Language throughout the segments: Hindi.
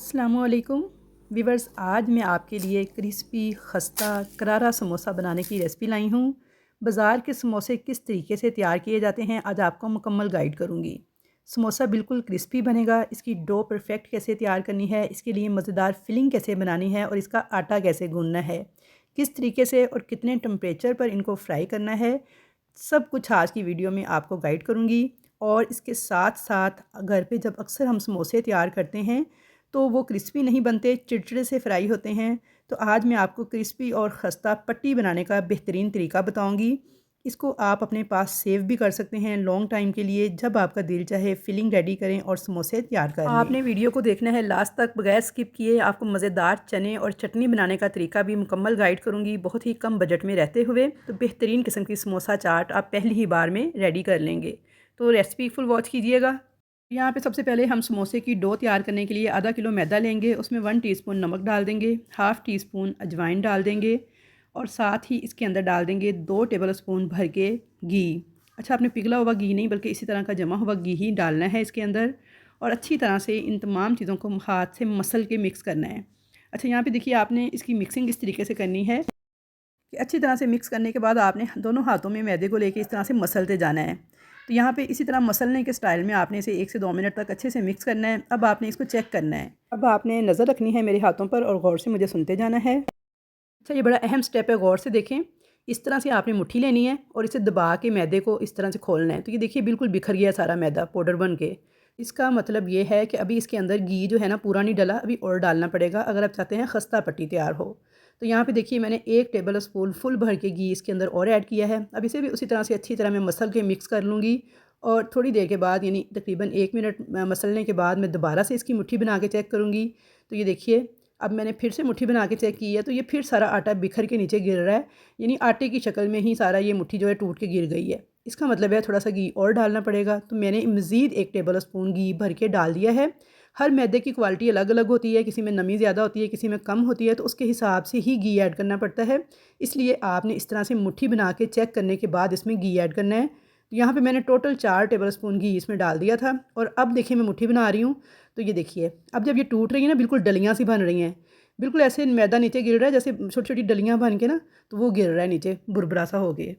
अस्सलामुअलैकुम वीवर्स, आज मैं आपके लिए क्रिस्पी खस्ता करारा समोसा बनाने की रेसिपी लाई हूँ। बाज़ार के समोसे किस तरीके से तैयार किए जाते हैं आज आपको मुकम्मल गाइड करूँगी। समोसा बिल्कुल क्रिस्पी बनेगा। इसकी डो परफेक्ट कैसे तैयार करनी है, इसके लिए मज़ेदार फिलिंग कैसे बनानी है और इसका आटा कैसे गूँधना है, किस तरीके से और कितने टेम्परेचर पर इनको फ्राई करना है, सब कुछ आज की वीडियो में आपको गाइड करूँगी। और इसके साथ साथ घर पे जब अक्सर हम समोसे तैयार करते हैं तो वो क्रिस्पी नहीं बनते, चिड़चिड़े से फ्राई होते हैं। तो आज मैं आपको क्रिस्पी और खस्ता पट्टी बनाने का बेहतरीन तरीका बताऊंगी। इसको आप अपने पास सेव भी कर सकते हैं लॉन्ग टाइम के लिए, जब आपका दिल चाहे फिलिंग रेडी करें और समोसे तैयार कर लें। आपने वीडियो को देखना है लास्ट तक बगैर स्किप किए। आपको मज़ेदार चने और चटनी बनाने का तरीका भी मुकम्मल गाइड करूँगी, बहुत ही कम बजट में रहते हुए। तो बेहतरीन किस्म की समोसा चाट आप पहली ही बार में रेडी कर लेंगे। तो रेसिपी फुल वॉच कीजिएगा। यहाँ पे सबसे पहले हम समोसे की डो तैयार करने के लिए आधा किलो मैदा लेंगे। उसमें 1 टीस्पून नमक डाल देंगे, हाफ़ टी स्पून अजवाइन डाल देंगे और साथ ही इसके अंदर डाल देंगे 2 टेबल स्पून भर के घी। अच्छा, आपने पिघला हुआ घी नहीं बल्कि इसी तरह का जमा हुआ घी ही डालना है इसके अंदर। और अच्छी तरह से इन तमाम चीज़ों को हाथ से मसल के मिक्स करना है। अच्छा, यहाँ पर देखिए आपने इसकी मिक्सिंग इस तरीके से करनी है कि अच्छी तरह से मिक्स करने के बाद आपने दोनों हाथों में मैदे को लेके इस तरह से मसलते जाना है। तो यहाँ पे इसी तरह मसलने के स्टाइल में आपने इसे 1 से 2 मिनट तक अच्छे से मिक्स करना है। अब आपने इसको चेक करना है। अब आपने नज़र रखनी है मेरे हाथों पर और गौर से मुझे सुनते जाना है। अच्छा, ये बड़ा अहम स्टेप है, गौर से देखें। इस तरह से आपने मुट्ठी लेनी है और इसे दबा के मैदे को इस तरह से खोलना है। तो ये देखिए बिल्कुल बिखर गया सारा मैदा पाउडर बन के। इसका मतलब ये है कि अभी इसके अंदर घी जो है ना पूरा नहीं डला, अभी और डालना पड़ेगा अगर आप चाहते हैं खस्ता पट्टी तैयार हो। तो यहाँ पे देखिए मैंने 1 टेबल स्पून फुल भर के घी इसके अंदर और ऐड किया है। अब इसे भी उसी तरह से अच्छी तरह मैं मसल के मिक्स कर लूँगी। और थोड़ी देर के बाद यानी तकरीबन 1 मिनट मसलने के बाद मैं दोबारा से इसकी मुट्ठी बना के चेक करूँगी। तो ये देखिए अब मैंने फिर से मुट्ठी बना के चेक की है तो ये फिर सारा आटा बिखर के नीचे गिर रहा है, यानी आटे की शक्ल में ही सारा ये मुट्ठी जो है टूट के गिर गई है। इसका मतलब है थोड़ा सा घी और डालना पड़ेगा। तो मैंने मज़ीद 1 टेबल स्पून घी भर के डाल दिया है। हर मैदे की क्वालिटी अलग अलग होती है, किसी में नमी ज़्यादा होती है, किसी में कम होती है, तो उसके हिसाब से ही घी ऐड करना पड़ता है। इसलिए आपने इस तरह से मुट्ठी बना के चेक करने के बाद इसमें घी ऐड करना है। तो यहाँ पे मैंने टोटल 4 टेबल स्पून घी इसमें डाल दिया था। और अब देखिए मैं मुट्ठी बना रही हूँ। तो ये देखिए अब जब ये टूट रही है ना, बिल्कुल डलियाँ सी बन रही हैं। बिल्कुल ऐसे मैदा नीचे गिर रहा है जैसे छोटी छोटी डलियाँ बन के ना, तो वो गिर रहा है नीचे बुरबुरा सा हो गया।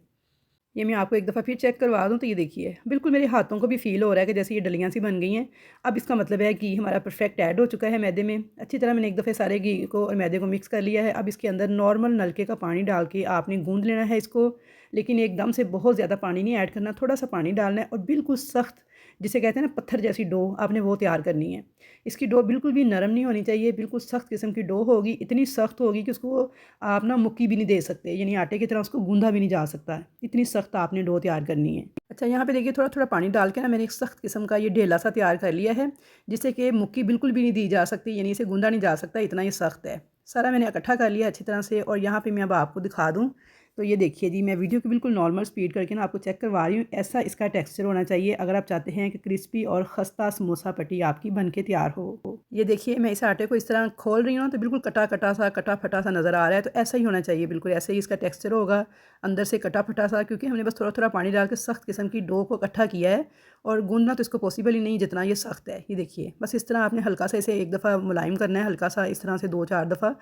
ये मैं आपको एक दफ़ा फिर चेक करवा दूँ। तो ये देखिए बिल्कुल मेरे हाथों को भी फ़ील हो रहा है कि जैसे ये डलियाँ सी बन गई हैं। अब इसका मतलब है कि हमारा परफेक्ट ऐड हो चुका है मैदे में। अच्छी तरह मैंने एक दफ़े सारे घी को और मैदे को मिक्स कर लिया है। अब इसके अंदर नॉर्मल नलके का पानी डाल के आपने गूँध लेना है इसको, लेकिन एकदम से बहुत ज़्यादा पानी नहीं ऐड करना, थोड़ा सा पानी डालना है। और बिल्कुल सख्त, जिसे कहते हैं ना पत्थर जैसी डो, आपने वो तैयार करनी है। इसकी डो बिल्कुल भी नरम नहीं होनी चाहिए, बिल्कुल सख्त किस्म की डो होगी। इतनी सख्त होगी कि उसको आप ना मुक्की भी नहीं दे सकते, यानी आटे की तरह उसको गूंदा भी नहीं जा सकता। इतनी सख्त आपने डो तैयार करनी है। अच्छा, यहाँ पे देखिए थोड़ा थोड़ा पानी डाल के ना मैंने एक सख्त किस्म का ये ढेला सा तैयार कर लिया है, जिससे कि मुक्की बिल्कुल भी नहीं दी जा सकती, यानी इसे गूंदा नहीं जा सकता, इतना ही सख्त है। सारा मैंने इकट्ठा कर लिया अच्छी तरह से। और यहाँ पे मैं अब आपको दिखा दूँ। तो ये देखिए जी, मैं वीडियो की बिल्कुल नॉर्मल स्पीड करके ना आपको चेक करवा रही हूँ। ऐसा इसका टेक्सचर होना चाहिए अगर आप चाहते हैं कि क्रिस्पी और खस्ता समोसा पट्टी आपकी बन के तैयार हो। ये देखिए मैं इस आटे को इस तरह खोल रही हूँ तो बिल्कुल कटा कटा सा, कटा फटा सा नज़र आ रहा है। तो ऐसा ही होना चाहिए, बिल्कुल ऐसे ही इसका टेक्सचर होगा, अंदर से कटा फटा सा, क्योंकि हमने बस थोड़ा थोड़ा पानी डाल के सख्त किस्म की डो को इकट्ठा किया है। और गूंदना तो इसको पॉसिबल ही नहीं जितना ये सख्त है। ये देखिए बस इस तरह आपने हल्का सा इसे एक दफ़ा मुलायम करना है, हल्का सा इस तरह से 2-4 दफ़ा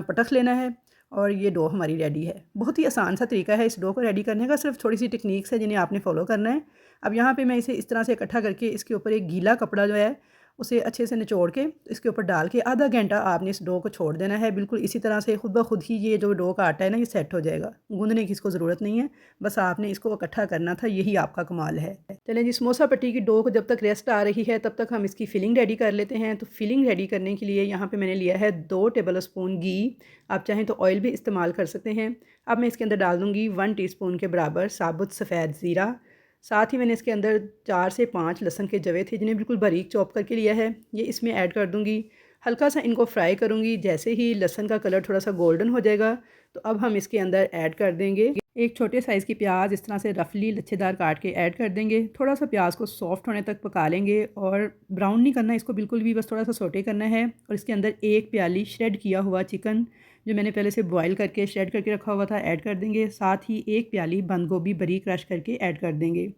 पटक लेना है। और ये डो हमारी रेडी है। बहुत ही आसान सा तरीका है इस डो को रेडी करने का, सिर्फ थोड़ी सी टेक्निक्स है जिन्हें आपने फॉलो करना है। अब यहाँ पे मैं इसे इस तरह से इकट्ठा करके इसके ऊपर एक गीला कपड़ा जो है उसे अच्छे से निचोड़ के इसके ऊपर डाल के आधा घंटा आपने इस डो को छोड़ देना है। बिल्कुल इसी तरह से खुद ब खुद ही ये जो डो का आटा है ना, ये सेट हो जाएगा। गूंदने की इसको ज़रूरत नहीं है, बस आपने इसको इकट्ठा करना था, यही आपका कमाल है। चलें जी, समोसा पट्टी की डो को जब तक रेस्ट आ रही है तब तक हम इसकी फिलिंग रेडी कर लेते हैं। तो फिलिंग रेडी करने के लिए यहाँ पे मैंने लिया है 2 टेबल स्पून घी। आप चाहें तो ऑयल भी इस्तेमाल कर सकते हैं। अब मैं इसके अंदर डाल दूँगी 1 टीस्पून के बराबर साबुत सफ़ेद ज़ीरा। साथ ही मैंने इसके अंदर 4 से 5 लहसुन के जवे थे जिन्हें बिल्कुल बारीक चॉप करके लिया है, ये इसमें ऐड कर दूँगी। हल्का सा इनको फ्राई करूँगी। जैसे ही लहसुन का कलर थोड़ा सा गोल्डन हो जाएगा तो अब हम इसके अंदर ऐड कर देंगे एक छोटे साइज़ की प्याज, इस तरह से रफली लच्छेदार काट के ऐड कर देंगे। थोड़ा सा प्याज को सॉफ्ट होने तक पका लेंगे और ब्राउन नहीं करना इसको बिल्कुल भी, बस थोड़ा सा सोटे करना है। और इसके अंदर 1 प्याली श्रेड किया हुआ चिकन जो मैंने पहले से बॉईल करके श्रेड करके रखा हुआ था ऐड कर देंगे। साथ ही 1 प्याली बंद गोभी बारीक क्रश करके ऐड कर देंगे।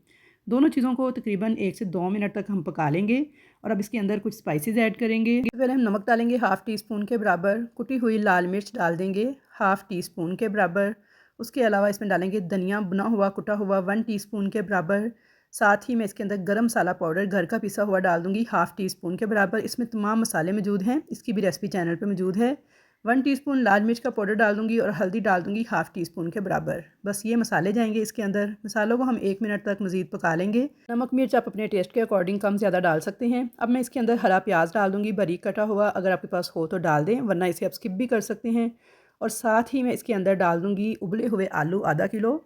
दोनों चीज़ों को तकरीबन 1 से 2 मिनट तक हम पका लेंगे और अब इसके अंदर कुछ स्पाइसेस ऐड करेंगे। पहले हम नमक डालेंगे हाफ़ टी स्पून के बराबर, कुटी हुई लाल मिर्च डाल देंगे हाफ़ टी स्पून के बराबर। उसके अलावा इसमें डालेंगे धनिया भुना हुआ कुटा हुआ 1 टीस्पून के बराबर। साथ ही मैं इसके अंदर गरम मसाला पाउडर घर का पिसा हुआ डाल दूँगी हाफ़ टी स्पून के बराबर। इसमें तमाम मसाले मौजूद हैं, इसकी भी रेसिपी चैनल पे मौजूद है। 1 टीस्पून लाल मिर्च का पाउडर डाल दूँगी और हल्दी डाल दूँगी हाफ़ टी स्पून के बराबर। बस ये मसाले जाएंगे इसके अंदर। मसालों को हम 1 मिनट तक मज़ीद पका लेंगे। नमक मिर्च आप अपने टेस्ट के अकॉर्डिंग कम ज़्यादा डाल सकते हैं। अब मैं इसके अंदर हरा प्याज डाल दूँगी बारीक कटा हुआ, अगर आपके पास हो तो डाल दें, वरना इसे आप स्किप भी कर सकते हैं। और साथ ही मैं इसके अंदर डाल दूँगी उबले हुए आलू आधा किलो।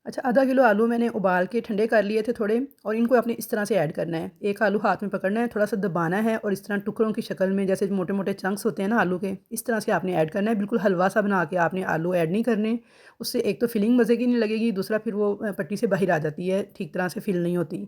अच्छा, आधा किलो आलू मैंने उबाल के ठंडे कर लिए थे थोड़े, और इनको आपने इस तरह से ऐड करना है। एक आलू हाथ में पकड़ना है, थोड़ा सा दबाना है और इस तरह टुकड़ों की शक्ल में, जैसे मोटे मोटे चंक्स होते हैं ना आलू के, इस तरह से आपने ऐड करना है। बिल्कुल हलवा सा बना के आपने आलू ऐड नहीं करने, उससे एक तो फिलिंग मज़े की नहीं लगेगी, दूसरा फिर वो पट्टी से बाहर आ जाती है, ठीक तरह से फिल नहीं होती।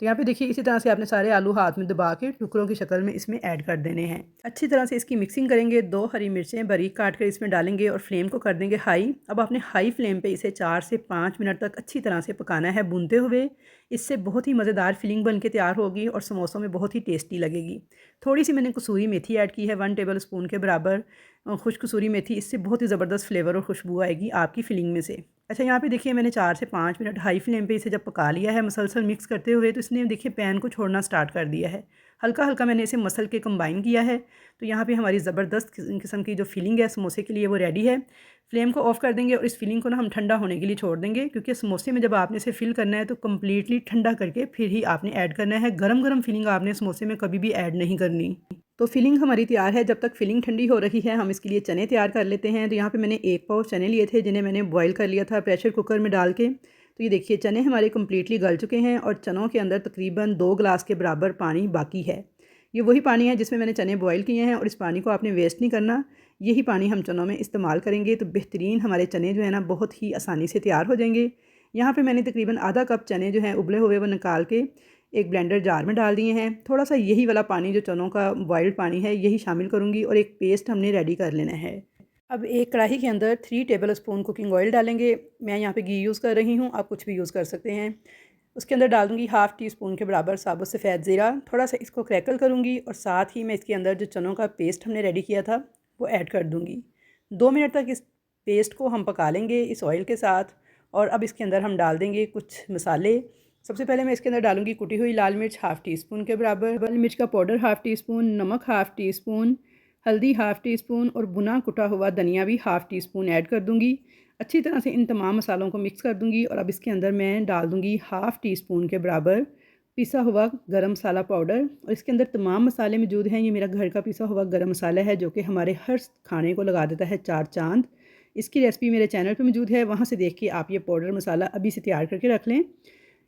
तो यहाँ पे देखिए इसी तरह से आपने सारे आलू हाथ में दबा के टुकड़ों की शक्ल में इसमें ऐड कर देने हैं। अच्छी तरह से इसकी मिक्सिंग करेंगे। 2 हरी मिर्चें बारीक काट कर इसमें डालेंगे और फ्लेम को कर देंगे हाई। अब आपने हाई फ्लेम पे इसे 4 से 5 मिनट तक अच्छी तरह से पकाना है भूनते हुए। इससे बहुत ही मज़ेदार फिलिंग बन के तैयार होगी और समोसों में बहुत ही टेस्टी लगेगी। थोड़ी सी मैंने कसूरी मेथी ऐड की है 1 टेबल स्पून के बराबर, खुश कसूरी मेथी, इससे बहुत ही ज़बरदस्त फ्लेवर और खुशबू आएगी आपकी फिलिंग में से। अच्छा, यहाँ पे देखिए मैंने 4 से 5 मिनट हाई फ्लेम पे इसे जब पका लिया है मसलसल मिक्स करते हुए, तो इसने देखिए पैन को छोड़ना स्टार्ट कर दिया है। हल्का हल्का मैंने इसे मसल के कंबाइन किया है। तो यहाँ पे हमारी ज़बरदस्त किस्म की जो फिलिंग है समोसे के लिए वो रेडी है। फ्लेम को ऑफ़ कर देंगे और इस फिलिंग को ना हम ठंडा होने के लिए छोड़ देंगे, क्योंकि समोसे में जब आपने इसे फिल करना है तो कम्प्लीटली ठंडा करके फिर ही आपने ऐड करना है। गरम गरम फिलिंग आपने समोसे में कभी भी ऐड नहीं करनी। तो फिलिंग हमारी तैयार है। जब तक फिलिंग ठंडी हो रही है हम इसके लिए चने तैयार कर लेते हैं। तो यहाँ पे मैंने 1 पाव चने लिए थे, जिन्हें मैंने बॉईल कर लिया था प्रेशर कुकर में डाल के। तो ये देखिए चने हमारे कम्प्लीटली गल चुके हैं और चनों के अंदर तकरीबन 2 गिलास के बराबर पानी बाकी है। ये वही पानी है जिसमें मैंने चने बॉईल किए हैं और इस पानी को आपने वेस्ट नहीं करना। यही पानी हम चनों में इस्तेमाल करेंगे तो बेहतरीन हमारे चने जो है ना बहुत ही आसानी से तैयार हो जाएंगे। यहाँ पे मैंने तकरीबन आधा कप चने जो हैं उबले हुए वो निकाल के एक ब्लेंडर जार में डाल दिए हैं। थोड़ा सा यही वाला पानी जो चनों का बॉइल्ड पानी है यही शामिल करूँगी और एक पेस्ट हमने रेडी कर लेना है। अब एक कढ़ाई के अंदर 3 टेबल स्पून कुकिंग ऑयल डालेंगे। मैं यहाँ पे घी यूज़ कर रही हूँ, आप कुछ भी यूज़ कर सकते हैं। उसके अंदर डाल दूँगी हाफ़ टी स्पून के बराबर साबुत सफ़ेद ज़ीरा। थोड़ा सा इसको क्रैकल करूँगी और साथ ही मैं इसके अंदर जो चनों का पेस्ट हमने रेडी किया था वो ऐड कर दूँगी। 2 मिनट तक इस पेस्ट को हम पका लेंगे इस ऑयल के साथ। और अब इसके अंदर हम डाल देंगे कुछ मसाले। सबसे पहले मैं इसके अंदर डालूँगी कुटी हुई लाल मिर्च हाफ़ टी स्पून के बराबर, लाल मिर्च का पाउडर हाफ़ टी स्पून, नमक हाफ़ टी स्पून, हल्दी हाफ़ टी स्पून और भुना कुटा हुआ धनिया भी हाफ़ टी स्पून ऐड कर दूँगी। अच्छी तरह से इन तमाम मसालों को मिक्स कर दूँगी और अब इसके अंदर मैं डाल दूँगी हाफ़ टी स्पून के बराबर पिसा हुआ गरम मसाला पाउडर। और इसके अंदर तमाम मसाले मौजूद हैं। ये मेरा घर का पिसा हुआ गरम मसाला है जो कि हमारे हर खाने को लगा देता है 4 चाँद। इसकी रेसिपी मेरे चैनल पे मौजूद है, वहाँ से देख के आप ये पाउडर मसाला अभी से तैयार करके रख लें।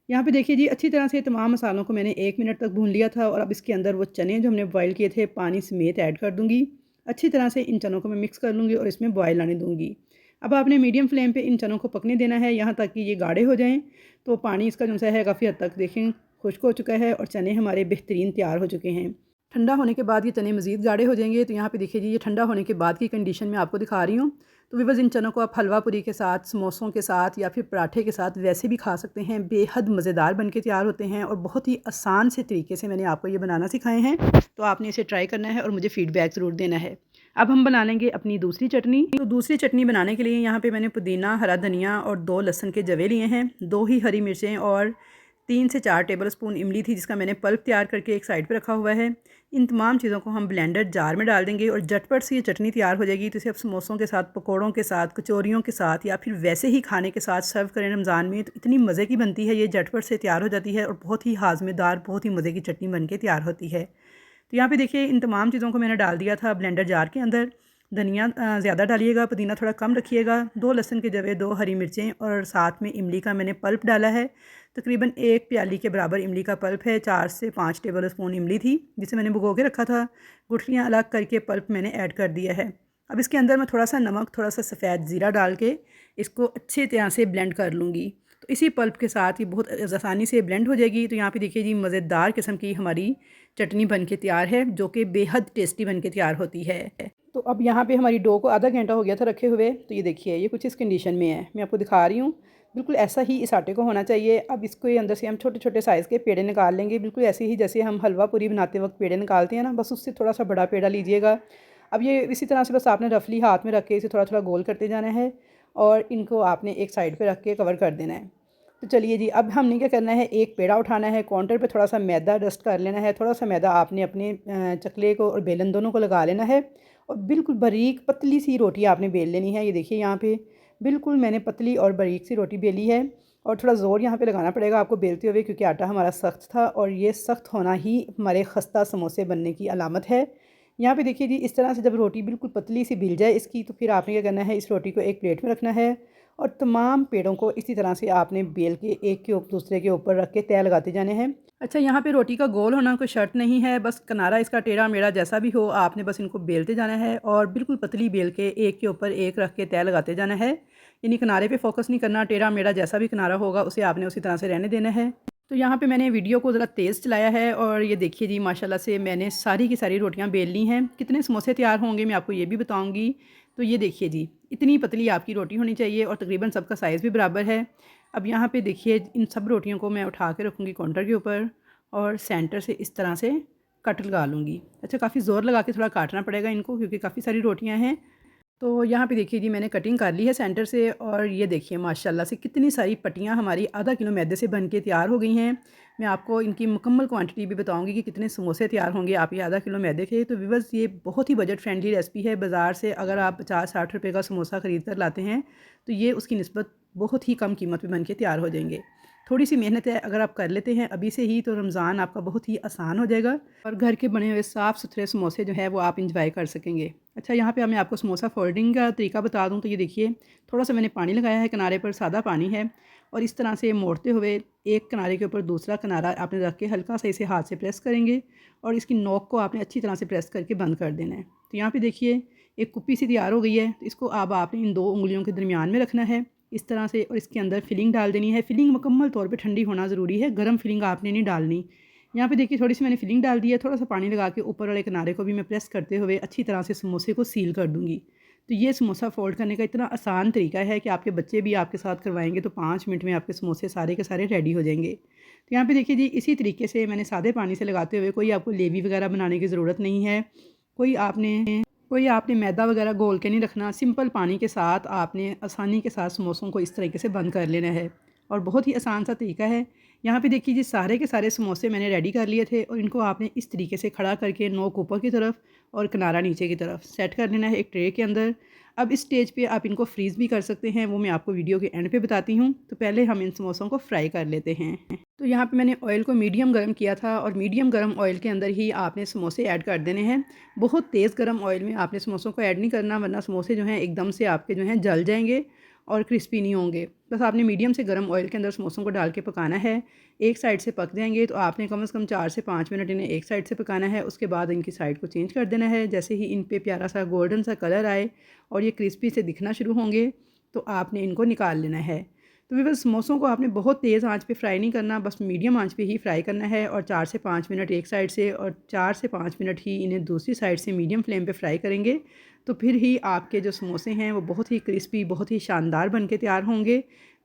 यहाँ पे देखिए जी अच्छी तरह से तमाम मसालों को मैंने 1 मिनट तक भून लिया था और अब इसके अंदर वो चने जो हमने बॉईल किए थे पानी समेत ऐड कर दूँगी। अच्छी तरह से इन चनों को मैं मिक्स कर लूँगी और इसमें बॉयल आने दूँगी। अब आपने मीडियम फ्लेम पे इन चनों को पकने देना है यहाँ तक कि ये गाढ़े हो जाएँ। तो पानी इसका जो सा है काफ़ी हद तक देखें खुश्क हो चुका है और चने हमारे बेहतरीन तैयार हो चुके हैं। ठंडा होने के बाद ये चने मज़ीद गाढ़े हो जाएंगे। तो यहाँ पे देखिए जी ये ठंडा होने के बाद की कंडीशन में आपको दिखा रही हूँ। तो व्यूअर्स इन चनों को आप हलवा पूरी के साथ, समोसों के साथ या फिर पराठे के साथ वैसे भी खा सकते हैं। बेहद मज़ेदार बन के तैयार होते हैं और बहुत ही आसान से तरीके से मैंने आपको ये बनाना सिखाए हैं। तो आपने इसे ट्राई करना है और मुझे फ़ीडबैक ज़रूर देना है। अब हम बना लेंगे अपनी दूसरी चटनी। तो दूसरी चटनी बनाने के लिए यहाँ पे मैंने पुदीना, हरा धनिया और 2 लहसुन के जवे लिए हैं, 2 ही हरी मिर्चें और 3 से 4 टेबल स्पून इमली थी जिसका मैंने पल्प तैयार करके एक साइड पे रखा हुआ है। इन तमाम चीज़ों को हम ब्लेंडर जार में डाल देंगे और झटपट से ये चटनी तैयार हो जाएगी। तो इसे आप समोसों के साथ, पकौड़ों के साथ, कचौरियों के साथ या फिर वैसे ही खाने के साथ सर्व करें रमज़ान में, तो इतनी मज़े की बनती है, ये झटपट से तैयार हो जाती है और बहुत ही हाज़मेदार, बहुत ही मज़े की चटनी बन के तैयार होती है। तो यहाँ पे देखिए इन तमाम चीज़ों को मैंने डाल दिया था ब्लेंडर जार के अंदर। धनिया ज़्यादा डालिएगा, पुदीना थोड़ा कम रखिएगा, 2 लहसुन के जवे, 2 हरी मिर्चें और साथ में इमली का मैंने पल्प डाला है। तकरीबन 1 प्याली के बराबर इमली का पल्प है। 4 से 5 टेबल स्पून इमली थी जिसे मैंने भिगो के रखा था। गुठलियाँ अलग करके पल्प मैंने ऐड कर दिया है। अब इसके अंदर मैं थोड़ा सा नमक, थोड़ा सा सफ़ेद ज़ीरा डाल के इसको अच्छी तरह से ब्लेंड कर लूँगी। तो इसी पल्प के साथ ये बहुत आसानी से ब्लेंड हो जाएगी। तो यहाँ पे देखिए जी मज़ेदार किस्म की हमारी चटनी बन के तैयार है जो कि बेहद टेस्टी बन के तैयार होती है। तो अब यहाँ पे हमारी डो को आधा घंटा हो गया था रखे हुए। तो ये देखिए ये कुछ इस कंडीशन में है, मैं आपको दिखा रही हूँ। बिल्कुल ऐसा ही इस आटे को होना चाहिए। अब इसके अंदर से हम छोटे छोटे साइज़ के पेड़े निकाल लेंगे, बिल्कुल ऐसे ही जैसे हम हलवा पूरी बनाते वक्त पेड़े निकालते हैं ना, बस उससे थोड़ा सा बड़ा पेड़ा लीजिएगा। अब ये इसी तरह से बस आपने रफली हाथ में रख के इसे थोड़ा थोड़ा गोल करते जाना है और इनको आपने एक साइड पे रख के कवर कर देना है। तो चलिए जी, अब हमने क्या करना है, एक पेड़ा उठाना है, काउंटर पे थोड़ा सा मैदा डस्ट कर लेना है, थोड़ा सा मैदा आपने अपने चकले को और बेलन दोनों को लगा लेना है और बिल्कुल बारीक पतली सी रोटी आपने बेल लेनी है। ये देखिए यहाँ पे बिल्कुल मैंने पतली और बारीक सी रोटी बेली है और थोड़ा ज़ोर यहाँ पे लगाना पड़ेगा आपको बेलते हुए, क्योंकि आटा हमारा सख्त था और ये सख्त होना ही हमारे खस्ता समोसे बनने की अलामत है। यहाँ पे देखिए जी, इस तरह से जब रोटी बिल्कुल पतली सी बिल जाए इसकी, तो फिर आपने क्या करना है, इस रोटी को एक प्लेट में रखना है और तमाम पेड़ों को इसी तरह से आपने बेल के एक के दूसरे के ऊपर रख के तय लगाते जाने हैं। अच्छा, यहाँ पे रोटी का गोल होना कोई शर्त नहीं है, बस किनारा इसका टेढ़ा मेढ़ा जैसा भी हो, आपने बस इनको बेलते जाना है और बिल्कुल पतली बेल के एक के ऊपर एक रख के तय लगाते जाना है। यानी किनारे पे फोकस नहीं करना, टेढ़ा मेढ़ा जैसा भी किनारा होगा उसे आपने उसी तरह से रहने देना है। तो यहाँ पे मैंने वीडियो को ज़रा तेज़ चलाया है और ये देखिए जी, माशाल्लाह से मैंने सारी की सारी रोटियाँ बेल ली हैं। कितने समोसे तैयार होंगे मैं आपको ये भी बताऊँगी। तो ये देखिए जी, इतनी पतली आपकी रोटी होनी चाहिए और तकरीबन सबका साइज़ भी बराबर है। अब यहाँ पे देखिए, इन सब रोटियों को मैं उठा के रखूँगी काउंटर के ऊपर और सेंटर से इस तरह से कट लगा लूँगी। अच्छा, काफ़ी ज़ोर लगा के थोड़ा काटना पड़ेगा इनको, क्योंकि काफ़ी सारी रोटियाँ हैं। तो यहाँ पे देखिए जी, मैंने कटिंग कर ली है सेंटर से और ये देखिए माशाल्लाह से कितनी सारी पट्टियाँ हमारी आधा किलो मैदे से बन के तैयार हो गई हैं। मैं आपको इनकी मुकम्मल क्वांटिटी भी बताऊंगी कि कितने समोसे तैयार होंगे आप ये आधा किलो मैदे के। तो व्यूअर्स, ये बहुत ही बजट फ्रेंडली रेसिपी है। बाज़ार से अगर आप 50-60 रुपये का समोसा ख़रीद कर लाते हैं तो ये उसकी निस्बत बहुत ही कम कीमत में बन के तैयार हो जाएंगे। थोड़ी सी मेहनत है, अगर आप कर लेते हैं अभी से ही तो रमज़ान आपका बहुत ही आसान हो जाएगा और घर के बने हुए साफ़ सुथरे समोसे जो है वो आप इंजॉय कर सकेंगे। अच्छा, यहाँ पे मैं आपको समोसा फोल्डिंग का तरीका बता दूँ तो ये देखिए, थोड़ा सा मैंने पानी लगाया है किनारे पर, सादा पानी है और इस तरह से मोड़ते हुए एक किनारे के ऊपर दूसरा किनारा आपने रख के हल्का सा इसे हाथ से प्रेस करेंगे और इसकी नोक को आपने अच्छी तरह से प्रेस करके बंद कर देना है। तो यहाँ पे देखिए एक कुप्पी सी तैयार हो गई है। तो इसको अब आपने इन 2 उंगलियों के दरमियान में रखना है इस तरह से और इसके अंदर फिलिंग डाल देनी है। फिलिंग मुकम्मल तौर पे ठंडी होना ज़रूरी है, गर्म फिलिंग आपने नहीं डालनी। यहाँ पे देखिए थोड़ी सी मैंने फिलिंग डाल दी है, थोड़ा सा पानी लगा के ऊपर वाले किनारे को भी मैं प्रेस करते हुए अच्छी तरह से समोसे को सील कर दूँगी। तो ये समोसा फ़ोल्ड करने का इतना आसान तरीका है कि आपके बच्चे भी आपके साथ करवाएंगे तो 5 मिनट में आपके समोसे सारे के सारे रेडी हो जाएंगे। तो यहाँ पे देखिए जी, इसी तरीके से मैंने सादे पानी से लगाते हुए, कोई आपको लेवी वगैरह बनाने की ज़रूरत नहीं है, कोई आपने मैदा वगैरह घोल के नहीं रखना। सिंपल पानी के साथ आपने आसानी के साथ समोसों को इस तरीके से बंद कर लेना है और बहुत ही आसान सा तरीका है। यहाँ पे देखिए जी, सारे के सारे समोसे मैंने रेडी कर लिए थे और इनको आपने इस तरीके से खड़ा करके नोक ऊपर की तरफ और किनारा नीचे की तरफ सेट कर लेना है एक ट्रे के अंदर। अब इस स्टेज पे आप इनको फ्रीज़ भी कर सकते हैं, वो मैं आपको वीडियो के एंड पे बताती हूँ। तो पहले हम इन समोसों को फ्राई कर लेते हैं। तो यहाँ पे मैंने ऑयल को मीडियम गर्म किया था और मीडियम गर्म ऑयल के अंदर ही आपने समोसे ऐड कर देने हैं। बहुत तेज़ गर्म ऑयल में आपने समोसों को ऐड नहीं करना, वरना समोसे जो हैं एकदम से आपके जो हैं जल जाएंगे और क्रिस्पी नहीं होंगे। बस आपने मीडियम से गर्म ऑयल के अंदर समोसों को डाल के पकाना है। एक साइड से पक जाएंगे तो आपने कम से कम 4 से 5 मिनट इन्हें एक साइड से पकाना है। उसके बाद इनकी साइड को चेंज कर देना है। जैसे ही इन पे प्यारा सा गोल्डन सा कलर आए और ये क्रिस्पी से दिखना शुरू होंगे तो आपने इनको निकाल लेना है। तो भी बस समोसों को आपने बहुत तेज़ आंच पे फ्राई नहीं करना, बस मीडियम आंच पे ही फ्राई करना है और 4 से 5 मिनट एक साइड से और 4 से 5 मिनट ही इन्हें दूसरी साइड से मीडियम फ्लेम पे फ्राई करेंगे। तो फिर ही आपके जो समोसे हैं वो बहुत ही क्रिस्पी, बहुत ही शानदार बन के तैयार होंगे।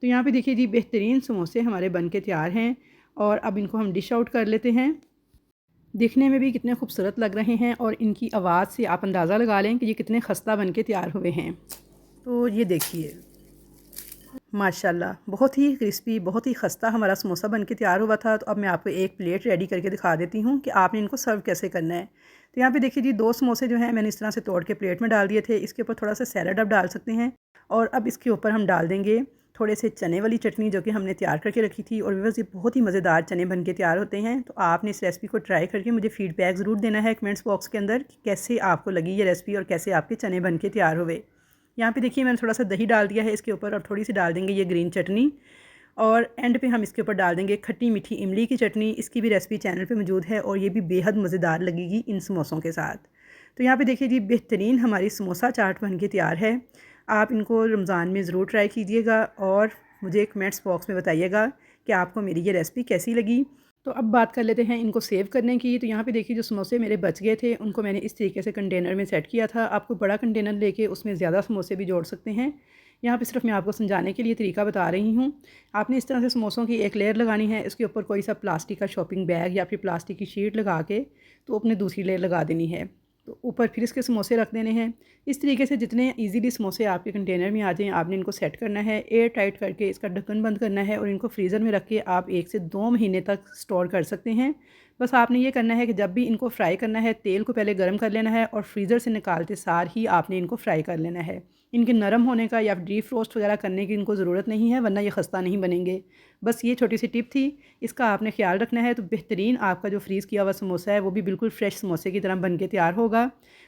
तो यहाँ पे देखिए जी, बेहतरीन समोसे हमारे बन के तैयार हैं और अब इनको हम डिश आउट कर लेते हैं। दिखने में भी कितने खूबसूरत लग रहे हैं और इनकी आवाज़ से आप अंदाज़ा लगा लें कि ये कितने खस्ता बन के तैयार हुए हैं। तो ये देखिए माशाल्लाह, बहुत ही क्रिस्पी, बहुत ही खस्ता हमारा समोसा बन के तैयार हुआ था। तो अब मैं आपको एक प्लेट रेडी करके दिखा देती हूँ कि आपने इनको सर्व कैसे करना है। तो यहाँ पे देखिए जी, 2 समोसे जो हैं मैंने इस तरह से तोड़ के प्लेट में डाल दिए थे। इसके ऊपर थोड़ा सा सैलड आप डाल सकते हैं और अब इसके ऊपर हम डाल देंगे थोड़े से चने वाली चटनी जो कि हमने तैयार करके रखी थी। और व्यूअर्स, ये बहुत ही मज़ेदार चने बन के तैयार होते हैं। तो आपने इस रेसिपी को ट्राई करके मुझे फ़ीडबैक ज़रूर देना है कमेंट्स बॉक्स के अंदर कि कैसे आपको लगी ये रेसिपी और कैसे आपके चने बन के तैयार हुए। यहाँ पे देखिए मैंने थोड़ा सा दही डाल दिया है इसके ऊपर और थोड़ी सी डाल देंगे ये ग्रीन चटनी और एंड पे हम इसके ऊपर डाल देंगे खट्टी मीठी इमली की चटनी। इसकी भी रेसिपी चैनल पे मौजूद है और ये भी बेहद मज़ेदार लगेगी इन समोसों के साथ। तो यहाँ पे देखिए जी, बेहतरीन हमारी समोसा चाट बन के तैयार है। आप इनको रमज़ान में ज़रूर ट्राई कीजिएगा और मुझे कमेंट्स बॉक्स में बताइएगा कि आपको मेरी ये रेसिपी कैसी लगी। तो अब बात कर लेते हैं इनको सेव करने की। तो यहाँ पे देखिए जो समोसे मेरे बच गए थे उनको मैंने इस तरीके से कंटेनर में सेट किया था। आपको बड़ा कंटेनर लेके उसमें ज़्यादा समोसे भी जोड़ सकते हैं। यहाँ पे सिर्फ मैं आपको समझाने के लिए तरीका बता रही हूँ। आपने इस तरह से समोसों की एक लेयर लगानी है, इसके ऊपर कोई सा प्लास्टिक का शॉपिंग बैग या फिर प्लास्टिक की शीट लगा के तो अपने दूसरी लेयर लगा देनी है। तो ऊपर फिर इसके समोसे रख देने हैं। इस तरीके से जितने इजीली समोसे आपके कंटेनर में आ जाएं आपने इनको सेट करना है, एयर टाइट करके इसका ढक्कन बंद करना है और इनको फ्रीज़र में रख के आप 1 से 2 महीने तक स्टोर कर सकते हैं। बस आपने ये करना है कि जब भी इनको फ्राई करना है तेल को पहले गर्म कर लेना है और फ्रीज़र से निकालते सार ही आपने इनको फ्राई कर लेना है। इनके नरम होने का या डीप रोस्ट वगैरह करने की इनको ज़रूरत नहीं है, वरना ये खस्ता नहीं बनेंगे। बस ये छोटी सी टिप थी, इसका आपने ख्याल रखना है तो बेहतरीन आपका जो फ्रीज़ किया हुआ समोसा है वो भी बिल्कुल फ्रेश समोसे की तरह बन के तैयार होगा।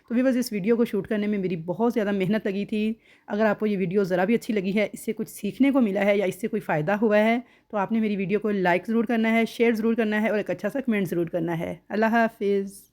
तो भी बस इस वीडियो को शूट करने में मेरी बहुत ज़्यादा मेहनत लगी थी। अगर आपको ये वीडियो ज़रा भी अच्छी लगी है, इससे कुछ सीखने को मिला है या इससे कोई फ़ायदा हुआ है, तो आपने मेरी वीडियो को लाइक ज़रूर करना है, शेयर ज़रूर करना है और एक अच्छा सा कमेंट ज़रूर करना है। अल्लाह हाफ़िज़।